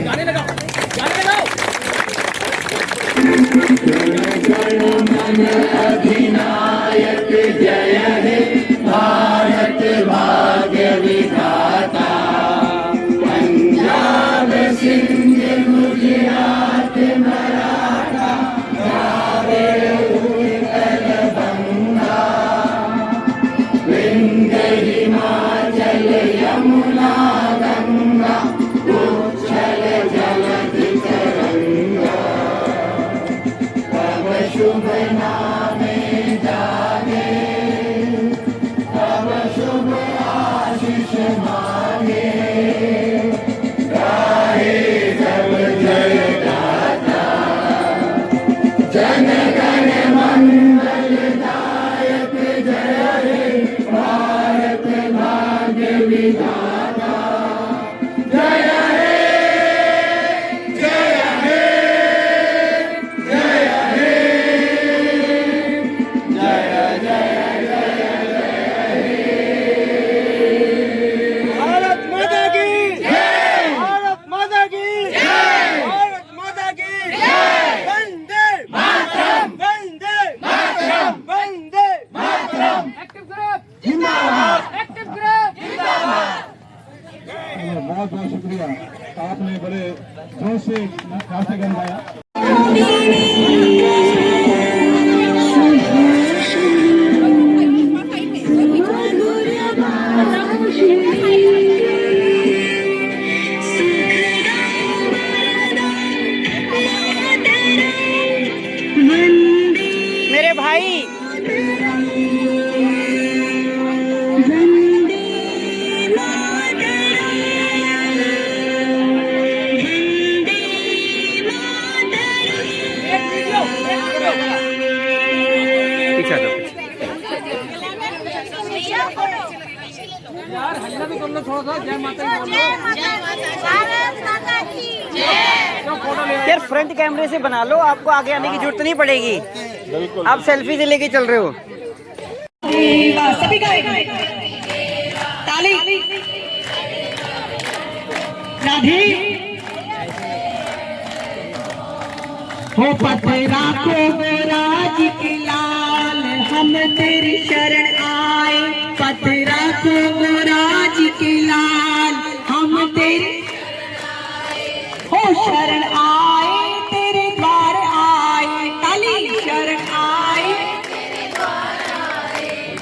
गाने लगाओ, गाने लगाओ। अधिनायक जय हे भारत भाग्य विधाता। पंजाब सिंध गुजरात मराठा द्राविड़ उत्कल बंगा। विंध्य हिमाचल यमुना गंगा उच्छल जलधि तरंगा। तब शुभ नामे जागे, तब शुभ आशीष मांगे। गाहे सब जय गाथा, जन गण मंगल दायक जय हे भारत भाग्य विधाता। जय हे, जय हे, जय हे, जय जय जय भारत माता की जय, भारत माता की जय, भारत माता की जय। वंदे मातरम, वंदे मातरम, वंदे मातरम। एक्टिव ग्रुप जिंदाबाद, एक्टिव ग्रुप जिंदाबाद। बहुत बहुत शुक्रिया, आपने बड़े जोश से राष्ट्रगान गाया। मेरे भाई यार हल्ला भी कर लो थोड़ा सा। जय माता दी बोलो। यार फ्रंट कैमरे से बना लो, आपको आगे आने की जरूरत नहीं पड़ेगी। आप सेल्फी से लेके चल रहे हो। सभी गाएं ताली। राधे हो पथरा को राज के लाल, हम तेरी शरण आए। पथरा को राज के लाल, हम तेरी हो शरण आए, तेरे द्वार आए। ताली शरण आए,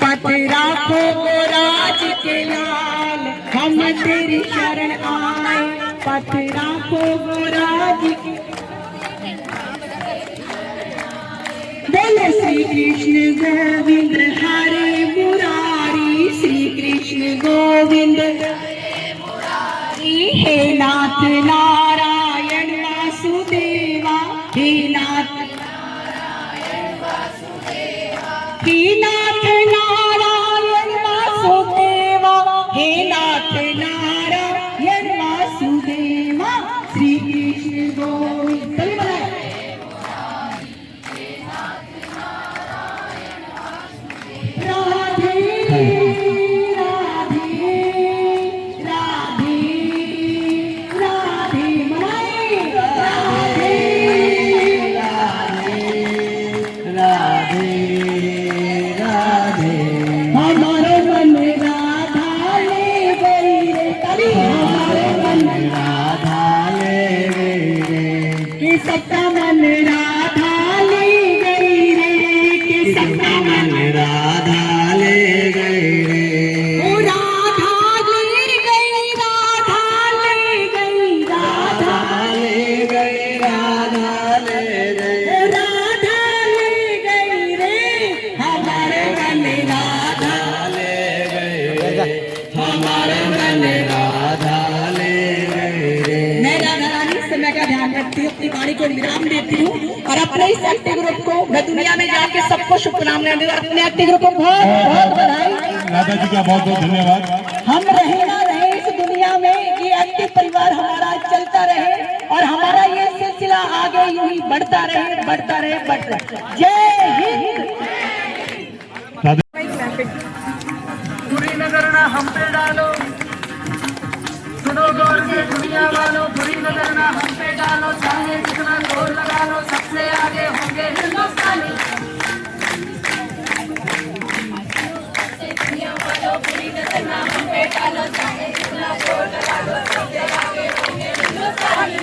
पथरा को राज के लाल, हम तेरी शरण आए। पथरा को राज के बोले श्री कृष्ण गोविंद हरे मुरारी। श्री कृष्ण गोविंद हे नाथ नारायण वासुदेवा। हे नाथ हे नाथ नारायण वासुदेवा। हे नाथ नारायण वासुदेवा। श्री कृष्ण गोविंद राधे राधे राधे राधे मनाए। राधे राधे राधे हमारे मन राधा ले गई रे। ताली हमारे मन राधा ले गई रे। कि सबका मन राधा ले गई रे। कि सबका मन राधा ले गई रे। ओ राधा ले गई, राधा ले गई, राधा ले गई, राधा ले गई, राधा ले गई रे। हमारे मन राधा ले गई रे। हमारे मन राधा ले गई रे। मैं राधा रानी समय का ध्यान रखती हूँ, अपनी वाणी को विराम देती हूँ और अपने इस एक्टिव ग्रुप को मैं दुनिया में जाके सबको शुभकामनाएं देती हूँ। अपने एक्टिव ग्रुप को बहुत बहुत बधाई। राधा जी का बहुत बहुत धन्यवाद। हम रहे ना रहे इस दुनिया में, ये एक्टिव परिवार हमारा चलता रहे और हमारा ये सिलसिला आगे यूं ही बढ़ता रहे, बढ़ता रहे, बढ़ता रहे। जय हिंद। बुरी नजर ना हम पे डालो, सुनो लगा लो चाहे जितना जोर लगा लो सबसे आगे होंगे हिंदुस्तानी दुनिया वालों पूरी नजर ना हम पे डालो चाहे जितना जोर लगा लो सबसे आगे होंगे हिंदुस्तानी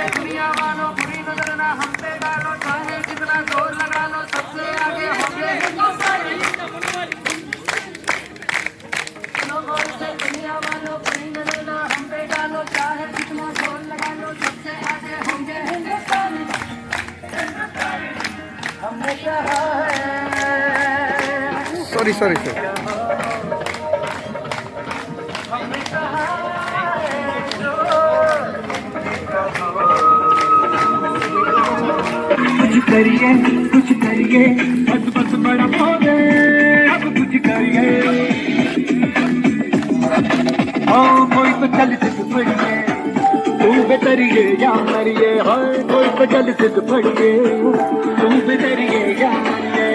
दुनिया वालों बुरी नजर ना हम पे डालो चाहे जितना जोर लगा लो सबसे आगे होंगे हिंदुस्तानी दुनिया वालों बुरी नजर ना हम पे डालो चाहे जितना जोर लगा लो सबसे आगे होंगे हिंदुस्तानी हमने कहा है सॉरी सर हमने कहा कुछ करिए बस बस बड़ा बोले अब कुछ करिए ओ कोई तो चल सिद्ध पड़िए तू बेतरिए या मरिए हो कोई तो चल सिद्ध पड़िए तू बेतरिए या मरिए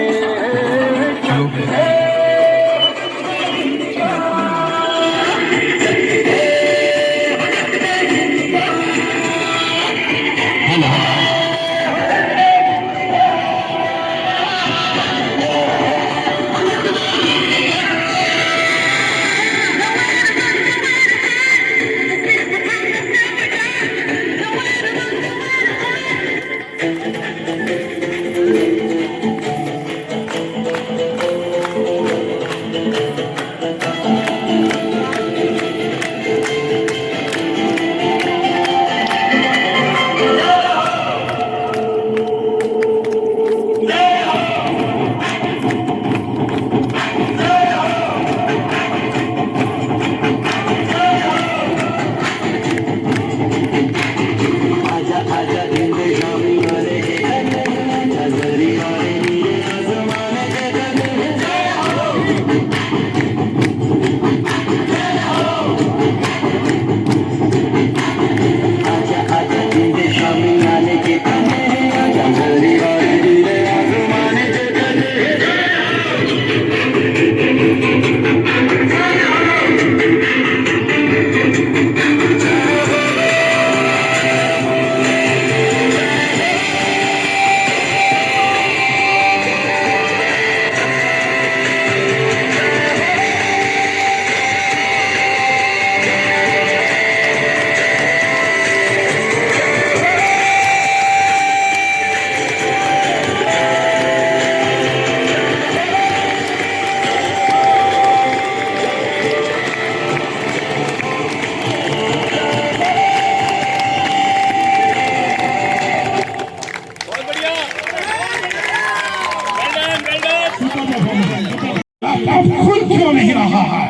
क्यों नहीं रहा है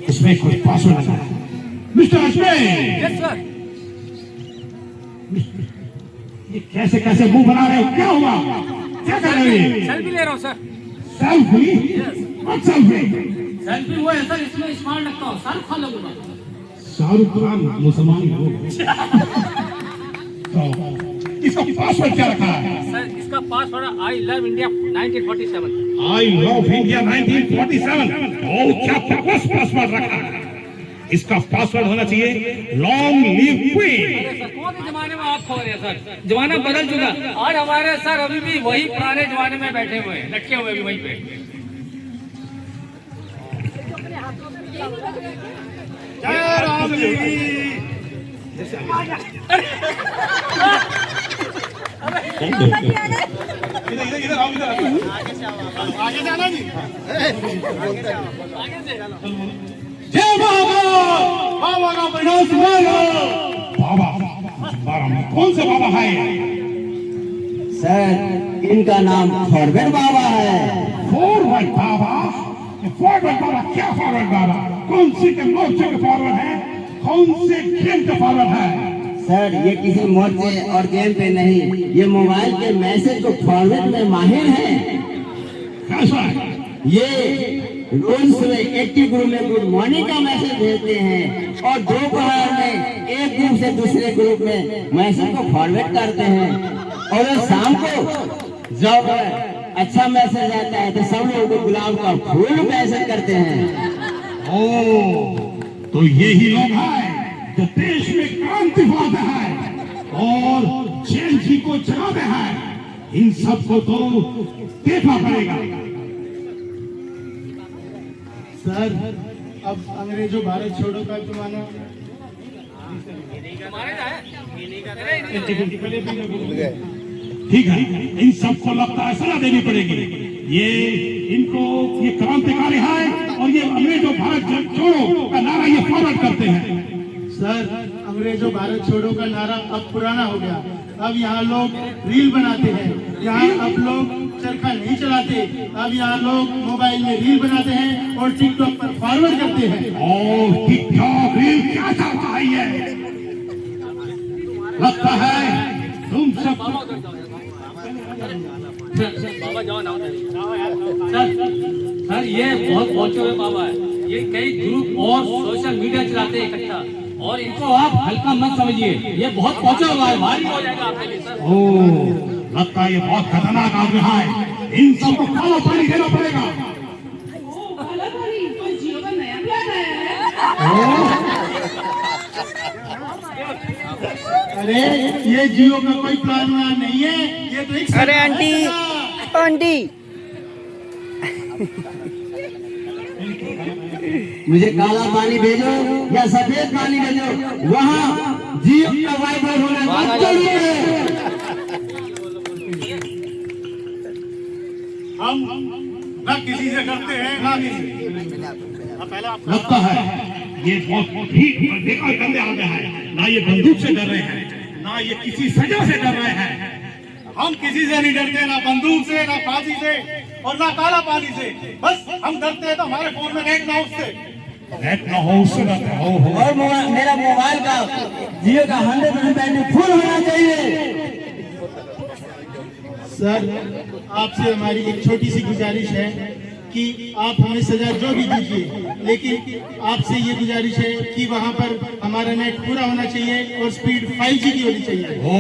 इसमें कोई पासवर्ड है मिस्टर अजमेर ये कैसे कैसे मुंह बना रहे हो क्या हुआ क्या कर रहे हो सेल्फी ले रहा हूँ sir. Selfie what selfie selfie वो है सर, इसमें स्मार्ट लगता हूँ, शाहरुख खान लगूंगा। शाहरुख खान मुसलमान हो तो इसका पासवर्ड क्या रखा है सर इसका password I love India 1947। I love India 1947 ओ क्या बकवास पासवर्ड रखा है इसका पासवर्ड होना चाहिए लॉन्ग लिव क्वीन। अरे सर कौन से जमाने में आप खो रहे हैं सर, जमाना बदल चुका। और हमारे सर अभी भी वही पुराने जमाने में बैठे हुए हैं, लटके हुए भी वहीं पे। जय राम जी इधर आओ आगे जाना जी जय बाबा का प्रणाम बाबा कौन से बाबा है सर इनका नाम फॉरवर्ड बाबा है। फॉरवर्ड बाबा फॉरवर्ड बाबा क्या फॉरवर्ड बाबा कौन सी के मोर्चे के फॉरवर्ड है कौन से गेम के फॉरवर्ड है सर ये किसी मोर्चे और गेम पे नहीं, ये मोबाइल के मैसेज को फॉरवर्ड में माहिर है। कैसा है ये रोज सुबह एक्टिव ग्रुप में गुड मॉर्निंग का मैसेज भेजते हैं और दोपहर में एक ग्रुप से दूसरे ग्रुप में मैसेज को फॉरवर्ड करते हैं और शाम को जब अच्छा मैसेज आता है तो सब लोग गुलाब का फूल मैसेज करते हैं। ओ तो यही लोग हैं जो देश में क्रांति लाते हैं और जेल जी को चलाते हैं। इन सबको तो देखना पड़ेगा। सर अब अंग्रेजों भारत छोड़ो का जमाना ठीक है, इन सबको लगता है सजा देनी पड़ेगी। ये इनको ये क्रांतिकारी है और ये अंग्रेजों भारत छोड़ो का नारा ये फॉरवर्ड करते हैं। सर अंग्रेजों भारत छोड़ो का नारा अब पुराना हो गया। अब यहाँ लोग रील बनाते हैं, यहाँ अब लोग चरखा नहीं चलाते, अब यहाँ लोग मोबाइल में रील बनाते हैं और टिकटॉक पर फॉरवर्ड करते हैं। और टिकटॉक रील क्या चल रहा है ये? लगता है तुम सब बाबा जाओ ना सर ये बहुत पहुंचे हुए बाबा है। ये कई ग्रुप और सोशल मीडिया चलाते हैं इकट्ठा और इनको आप हल्का मत समझिए। ये बहुत पहुंचा हुआ है, भारी हो जाएगा आपके लिए सर। ओ लगता है ये बहुत खतरनाक आदमी है। इन सबको काला पानी देना पड़ेगा। अरे ये जियो का कोई प्लान नहीं है, ये तो एक अरे आंटी आंटी मुझे काला पानी भेजो या सफेद पानी भेजो, वहाँ जियो का वाईफाई होना जरूरी है। हम ना किसी से करते हैं ना किसी। लगता है ये बहुत ठीक बेकार गंदे आदमी है। ना ये बंदूक से डर रहे हैं, ना ये किसी सजा से डर रहे हैं। हम किसी से नहीं डरते, ना बंदूक से, ना फांसी से और ना काला पानी से। बस हम डरते हैं तो हमारे फोन में नेट ना हो उससे। नेट ना हो उससे डरते हो। और मेरा मोबाइल का जियो का 100% बैटरी फुल होना चाहिए। सर आपसे हमारी एक छोटी सी गुजारिश है कि आप हमें सजा जो भी दीजिए, लेकिन आपसे ये गुजारिश है कि वहाँ पर हमारा नेट पूरा होना चाहिए और स्पीड 5G की होनी चाहिए। ओ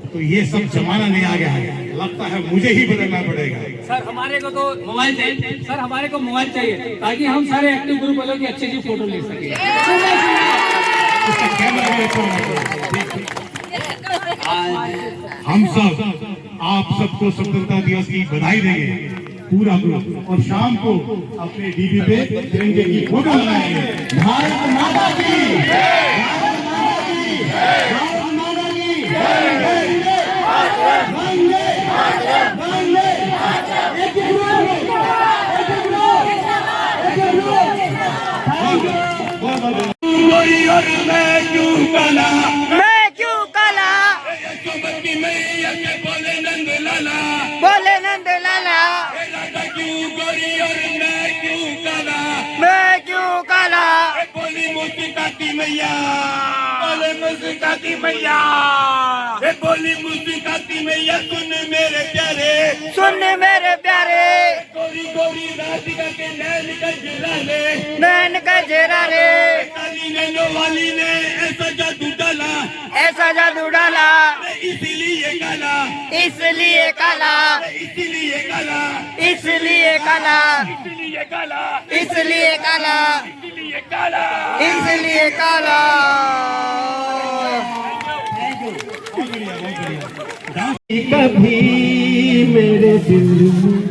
तो ये सब जमाना नहीं आ गया है। लगता है मुझे ही बदलना पड़ेगा। सर हमारे को तो मोबाइल चाहिए सर, हमारे को मोबाइल चाहिए ताकि हम सारे एक्टिव ग्रुप वालों की अच्छी अच्छी फोटो ले सके। इसका कैमरा भी अच्छा होना चाहिए। हम सब आप सबको स्वतंत्रता दिवस की बधाई देंगे पूरा ग्रुप, और शाम को अपने डीबी पे तिरंगे की फोटो लगाएंगे। भारत माता की, भारत माता की, भारत माता की, वंदे वंदे एक ग्रुप, एक ग्रुप, एक ग्रुप। और मैं क्यों काला, मैं क्यों काला, यशोमती मैया के बोले नंद लाला, बोले नंद लाला, राधा क्यों गोरी और मैं क्यों काला, मैं क्यों काला, बोली मुस्काती मैया, बोले मुस्काती मैया, बोली मुस्काती मैया, सुन मेरे प्यारे, सुन मेरे प्यारे, गोरी गोरी राधिका के नैन गजरा ले, नैन गजरा रे, काली नैनो वाली ने ऐसा जादू डाला, ऐसा जादू डाला, इसलिए काला, इसलिए काला, इसलिए काला, इसलिए काला, इसलिए काला, इसलिए काला, इसलिए काला। इसलिए काला। कभी मेरे दिल में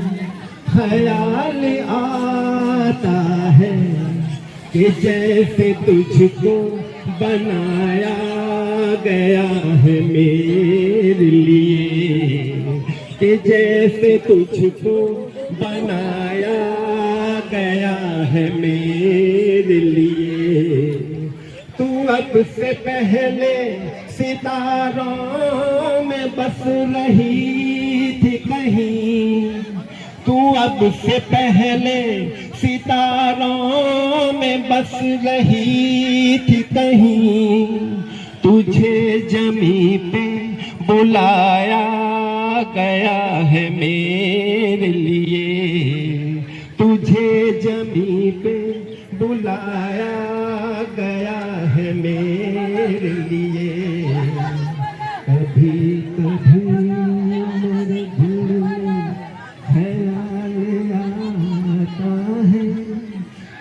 ख्याल आता है कि जैसे तुझको बनाया गया है मेरे लिए, कि जैसे तुझको बनाया गया है मेरे लिए। तू अब से पहले सितारों में बस रही थी कहीं, तू अब से पहले सितारों में बस रही थी कहीं। तुझे जमी पे बुलाया गया है मेरे लिए, तुझे गोदी पे बुलाया गया है मेरे लिए। कभी कभी मेरे दिल में ख्याल आता है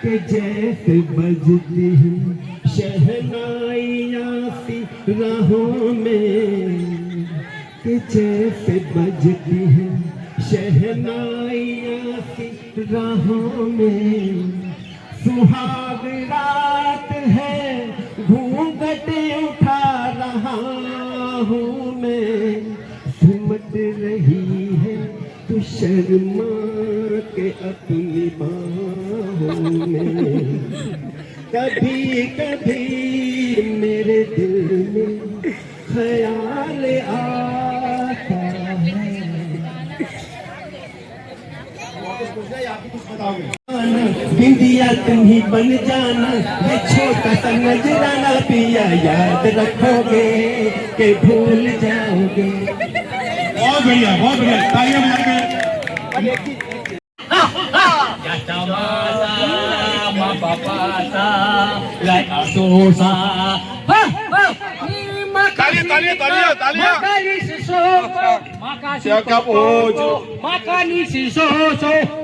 कि जैसे बजती है शहनाइयाँ सी राहों में, कि जैसे बजती है शहनाइयाँ सी राहों में। सुहाग रात है घूंघट उठा रहा हूँ मैं, सिमट रही है तू शर्मा के अपनी बाहों में। कभी कभी मेरे दिल में ख्याल आता है। बिंदिया तुम ही बन जाना, ये छोटा सा नजराना पिया याद रखोगे कि भूल जाओगे। बहुत बढ़िया, बहुत बढ़िया, तालियां बजाएंगे। Ma papasa, like a sosa.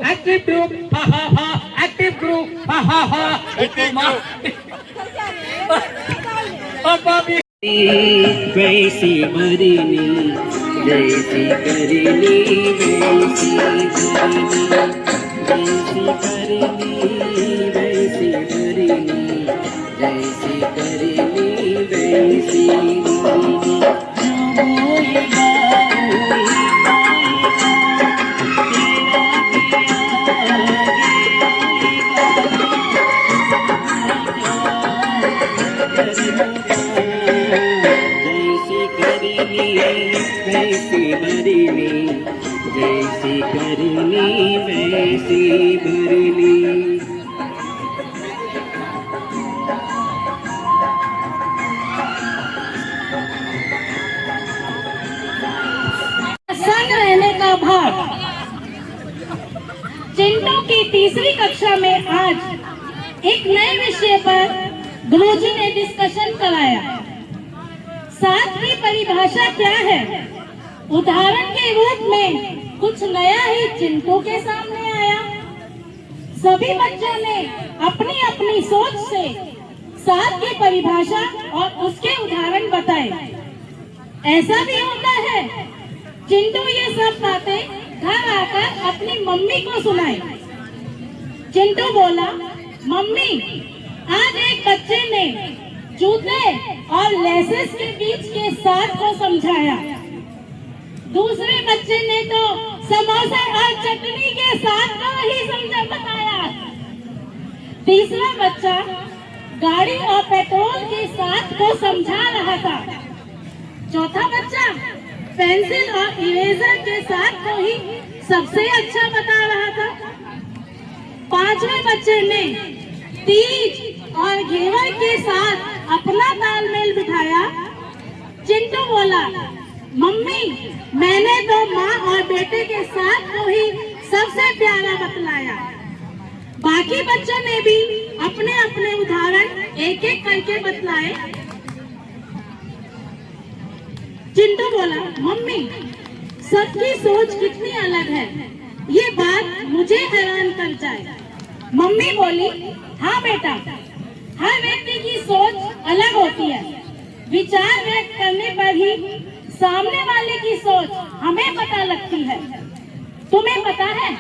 Active group, ha ha ha. Active group, ha ha ha. वैसी बरनी जैसी करनी, वैसी बरनी जैसी करनी, वैसी बरनी जैसी करनी, वैसी बरनी। वैसी बरनी जैसी करनी, वैसी बरनी। संग रहने का भाव। चिंटू की तीसरी कक्षा में आज एक नए विषय पर गुरुजी ने डिस्कशन कराया। साथ की परिभाषा क्या है? उदाहरण के रूप में कुछ नया ही चिंटू के सामने आया। सभी बच्चों ने अपनी अपनी सोच से साथ की परिभाषा और उसके उदाहरण बताए। ऐसा भी होता है चिंटू ये सब बातें घर आकर अपनी मम्मी को सुनाए। चिंटू बोला, मम्मी आज एक बच्चे ने जूते और लेसेस के बीच के साथ को समझाया। दूसरे बच्चे ने तो समोसे और चटनी के साथ को ही समझा बताया। तीसरा बच्चा गाड़ी और पेट्रोल के साथ को समझा रहा था। चौथा बच्चा पेंसिल और इरेजर के साथ को ही सबसे अच्छा बता रहा था। पांचवें बच्चे ने तीज और घेवर के साथ अपना तालमेल बिठाया। चिंटू बोला, मम्मी मैंने तो माँ और बेटे के साथ को ही सबसे प्यारा बतलाया। बाकी बच्चों ने भी अपने अपने उदाहरण एक एक करके बतलाए। चिंटू बोला, मम्मी सबकी सोच कितनी अलग है, ये बात मुझे हैरान कर जाए। मम्मी बोली, हाँ बेटा, हर व्यक्ति की सोच अलग होती है। विचार व्यक्त करने पर ही सामने वाले की सोच हमें पता लगती है। तुम्हें पता है,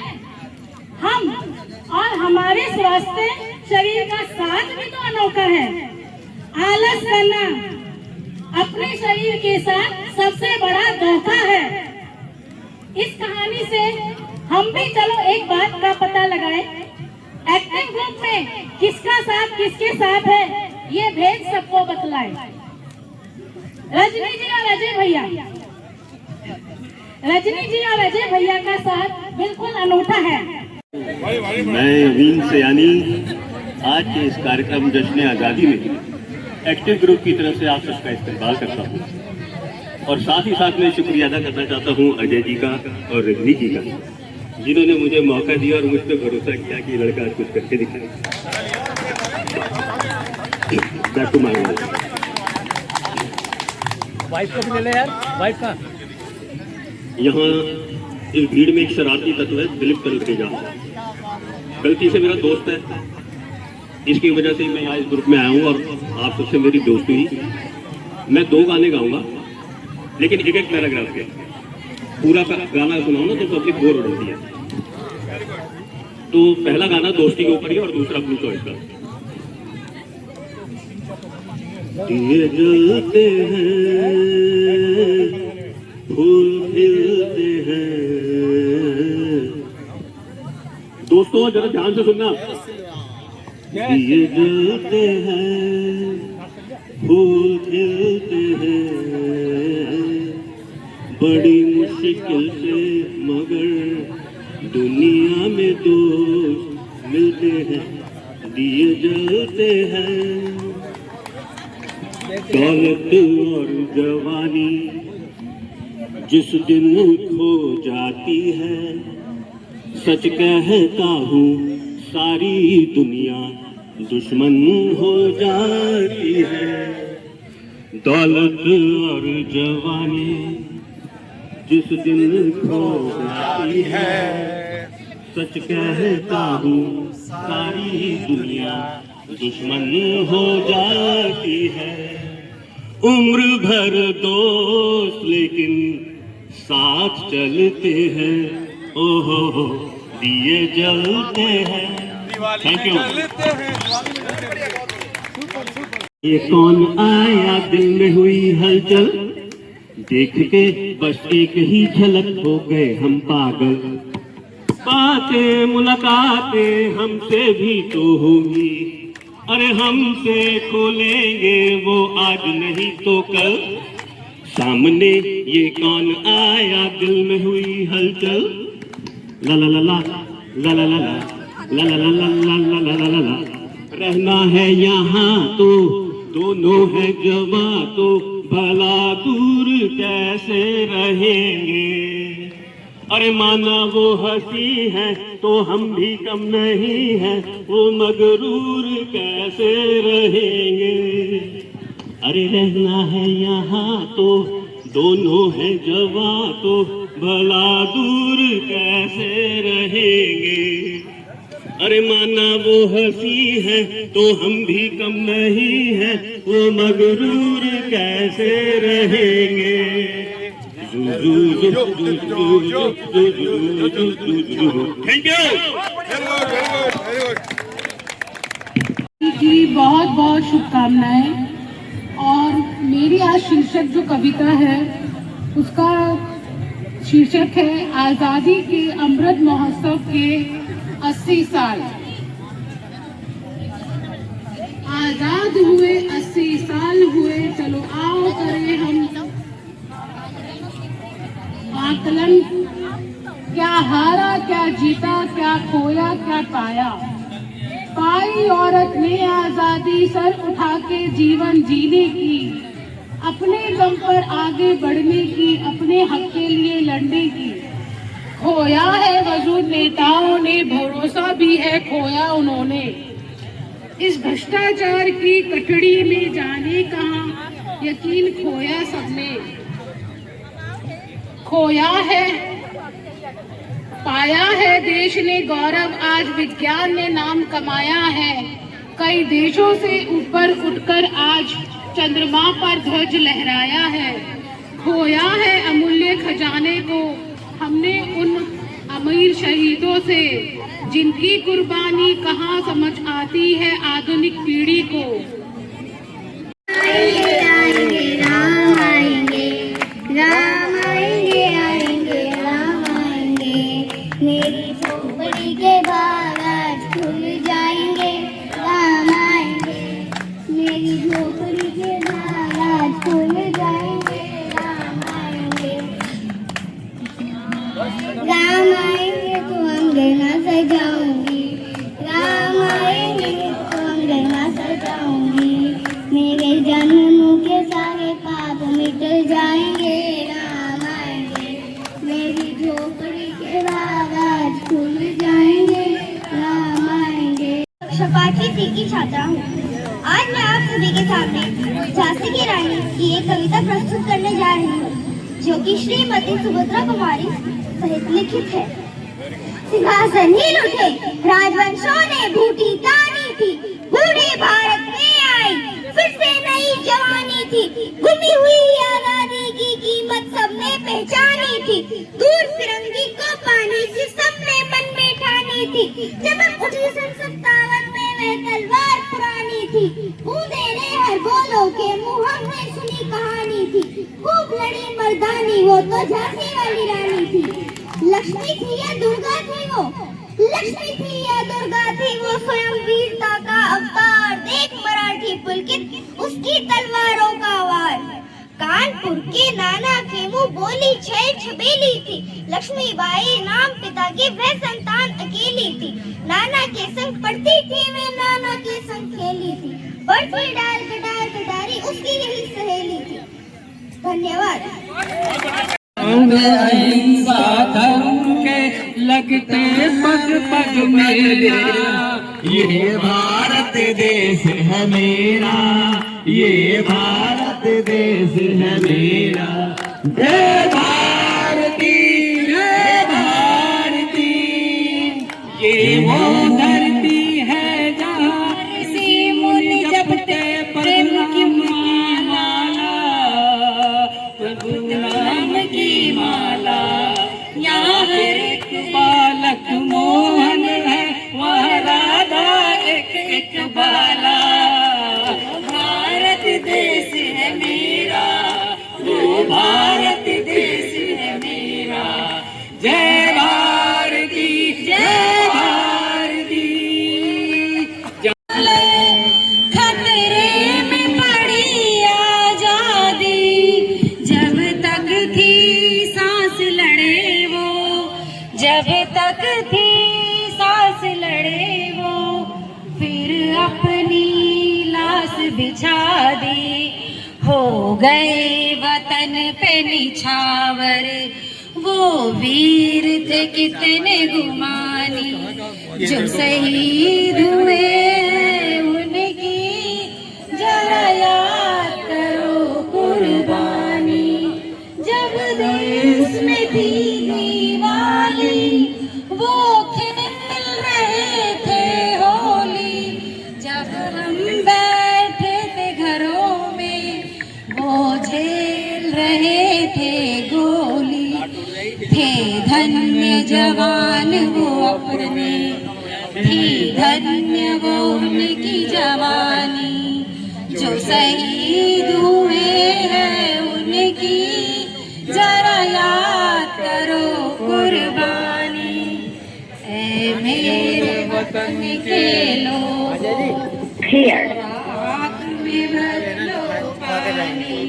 हम और हमारे स्वास्थ्य शरीर का साथ भी तो अनोखा है। आलस करना अपने शरीर के साथ सबसे बड़ा धोखा है। इस कहानी से हम भी चलो एक बात का पता लगाए। एक्टिव ग्रुप में किसका साथ किसके साथ है, ये भेद सबको बतलाए। रजनी जी और अजय भैया, रजनी जी और अजय भैया का साथ बिल्कुल अनूठा है। मैं अमीन सयानी आज के इस कार्यक्रम जश्न आज़ादी में एक्टिव ग्रुप की तरफ से आप सबका इस्तेमाल करता हूँ और साथ ही साथ मैं शुक्रिया अदा करना चाहता हूँ अजय जी का और रजनी जी का। जिन्होंने मुझे मौका दिया और मुझ पर भरोसा किया कि लड़का आज कुछ करके दिखाए। बैक टू माय वाइफ को भी ले ले यार, वाइफ का। यहाँ इस भीड़ में एक शरारती तत्व है, दिलीप तलरेजा। गलती से मेरा दोस्त है, इसकी वजह से मैं यहाँ इस ग्रुप में आया हूँ और आप सबसे मेरी दोस्ती हुई। मैं 2 गाने गाऊंगा, लेकिन एक एक पैराग्राफ के। पूरा गाना सुनाओ ना तो पब्लिक बोर हो जाती है। तो पहला गाना दोस्ती के ऊपर ही और दूसरा अपनी चॉइस का। दिए जलते हैं, फूल खिलते हैं। दोस्तों जरा ध्यान से सुनना। दिए जलते हैं, फूल खिलते हैं, बड़ी मुश्किल से मगर दुनिया में दोस्त मिलते हैं। दिए जलते हैं, दौलत और जवानी जिस दिन खो जाती है, सच कहता हूँ सारी दुनिया दुश्मन हो जाती है। दौलत और जवानी जिस दिन खो जाती है, सच कहता हूँ सारी दुनिया दुश्मन हो जाती है। उम्र भर दोस्त लेकिन साथ चलते हैं। ओहो दिए जलते हैं। Thank you. ये कौन आया दिल में हुई हलचल, देख के बस एक ही झलक हो गए हम पागल। बातें मुलाकातें हमसे भी तो होंगी, अरे हमसे खोलेंगे वो आज नहीं तो कल। सामने ये कौन आया दिल में हुई हलचल। ला ला ला ला ला ला ला ला ला ला ला ला ला ला ला। रहना है यहाँ तो दोनों है जवा, तो भला दूर कैसे रहेंगे। अरे माना वो हंसी है तो हम भी कम नहीं है, वो मगरूर कैसे रहेंगे। अरे रहना है यहाँ तो दोनों है जवा, तो भला दूर कैसे रहेंगे। अरे माना वो हंसी है तो हम भी कम नहीं है, वो मगरूर कैसे रहेंगे। थैंक यू जी, बहुत बहुत शुभकामनाएं। और मेरी आज शीर्षक जो कविता है उसका शीर्षक है आज़ादी के अमृत महोत्सव के 80 साल। आजाद हुए 80 साल हुए, चलो आओ करें हम आकलन। क्या हारा क्या जीता, क्या खोया क्या पाया। पाई औरत ने आजादी, सर उठा के जीवन जीने की, अपने दम पर आगे बढ़ने की, अपने हक के लिए लड़ने की। खोया है वजूद नेताओं ने, भरोसा भी है खोया उन्होंने। इस भ्रष्टाचार की कटड़ी में जाने कहाँ, यकीन खोया सबने। खोया है पाया है देश ने गौरव, आज विज्ञान ने नाम कमाया है। कई देशों से ऊपर उठकर आज चंद्रमा पर ध्वज लहराया है। खोया है अमूल्य खजाने को हमने उन अमीर शहीदों से, जिनकी कुर्बानी कहाँ समझ आती है आधुनिक पीढ़ी को। आएंगे आएंगे राम आएंगे, राम आएंगे आएंगे राम आएंगे। मेरी झोपड़ी के बाहर आज खुल जाएंगे, राम आएंगे। मेरी झोपड़ी के बाहर आज खुल जाएंगे, राम आएंगे। राम आएंगे तो अंगना सजाऊंगी, राम आएंगे तो अंगना सभी के सामने झांसी की रानी की एक कविता प्रस्तुत करने जा रही हूँ, जो कि श्रीमती सुभद्रा कुमारी सहित लिखित है। सिंहासन हिल उठे, राजवंशों ने बूटी तानी थी, बूढ़े भारत में आई फिर से नई जवानी थी, गुमी हुई आजादी की कीमत सबने पहचानी थी, दूर फिरंगी को पानी की सबने मन में ठानी थी, चमक उठी सन 57 में वह तलवार पुरानी थी, बूंदे ने हर बोलों के मुंह हमने सुनी कहानी थी, खूब लड़ी मर्दानी वो तो झांसी वाली रानी थी। लक्ष्मी थी या दुर्गा थी वो, लक्ष्मी थी या दुर्गा थी वो, स्वयं वीरता का अवतार, देख मराठी पुलकित उसकी तलवारों का वार। कानपुर के नाना के मुंह बोली छह छबेली थी, लक्ष्मीबाई नाम पिता की वह संतान अकेली थी, नाना के संग पढ़ती थी वे नाना के संग खेली थी, बर्फी डाल कटारी उसकी यही सहेली थी। धन्यवाद। अहिंसा धर्म के लगते पग पग मेरा, ये भारत देश है मेरा, ये भारत देश है मेरा। जय भारती, जय भारती, ये वो धरती है जहाँ ऋषि मुनि जपते प्रेम की माला, प्रभु नाम की माला। यहाँ हर एक बालक मोहन है, वह राधा एक एक बाला। भारत देश है मेरा, वो भारत देश है मेरा। जय भारती, जय भारती। खतरे में पड़ी आजादी, जब तक थी सांस लड़े वो, जब तक थी सांस लड़े वो, फिर अपनी लाश बिछा दी, हो गए वतन पे निछावर, वो वीर थे कितने गुमानी, जो शहीद हुए हैं उनकी जरा याद करो कुर्बानी। जब देश में थी दिवाली, वो खेल रहे थे होली, जब हम बैठे थे घरों में, वो झेल रहे थे गोली। थे धन्य जवान वो अपने, थी धन्य वो उनकी जवानी, जो शहीद हुए हैं उनकी जरा याद करो कुर्बानी। ऐ मेरे वतन के लोगों, राख में भर लो पानी,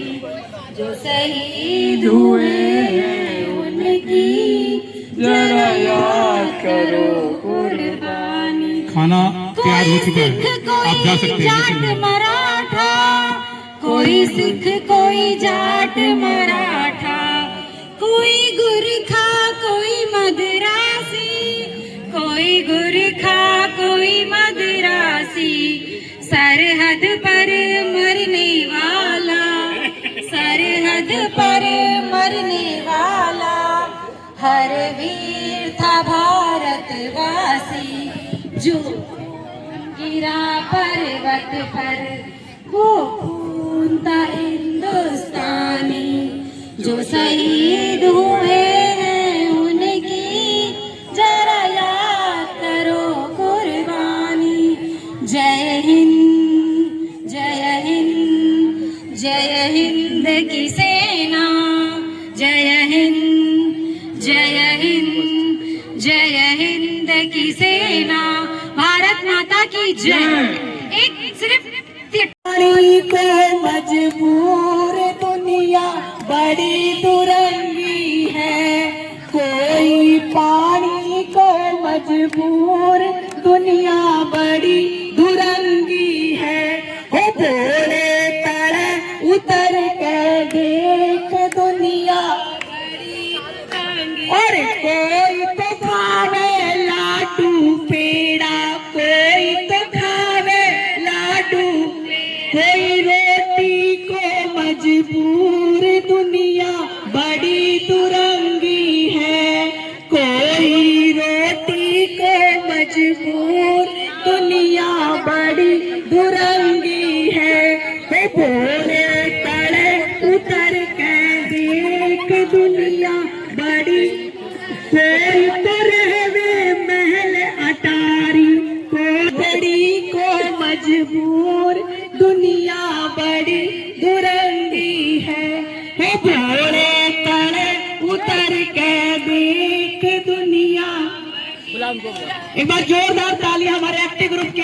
जो शहीद हुए हैं उनकी जरा याद करो कुर्बानी। खाना तैयार हो चुका है, आप जा सकते हैं। मराठा, कोई सिख कोई जाट मराठा, कोई गुरखा कोई मदरासी, कोई गुरखा कोई मदरासी, सरहद पर मरने वाला, सरहद पर मरने वाला, हर वीर था भारतवासी, जो गिरा पर्वत पर वो खून था हिंदुस्तानी, जो शहीद हुए हैं उनकी जरा याद करो कुर्बानी। जय हिंद, जय हिंद, जय हिंद की सेना, जय हिंद, जय हिंद, जय हिंद की सेना, भारत माता की जय। एक सिर्फ पानी को मजबूर दुनिया बड़ी दुरंगी है, कोई पानी को मजबूर दुनिया बड़ी दुरंगी है। हो भोले तड़े उतर के देख दुनिया बड़ी दुरंगी, और कोई तो खावे लाडू पेड़ा, कोई तो खावे लाडू, कोई रोटी को मजबूर दुनिया बड़ी दुरंगी है, कोई रोटी को मजबूर दुनिया बड़ी दुरंगी है। बोले तड़े उतर के देख दुनिया बड़ी, कोई तो रहवे महल अटारी, कोई को मजबूर दुनिया बड़ी दुरंगी है। बोले तड़े उतर के देख दुनिया। एक बार जोरदार तालियां हमारे एक्टिव ग्रुप के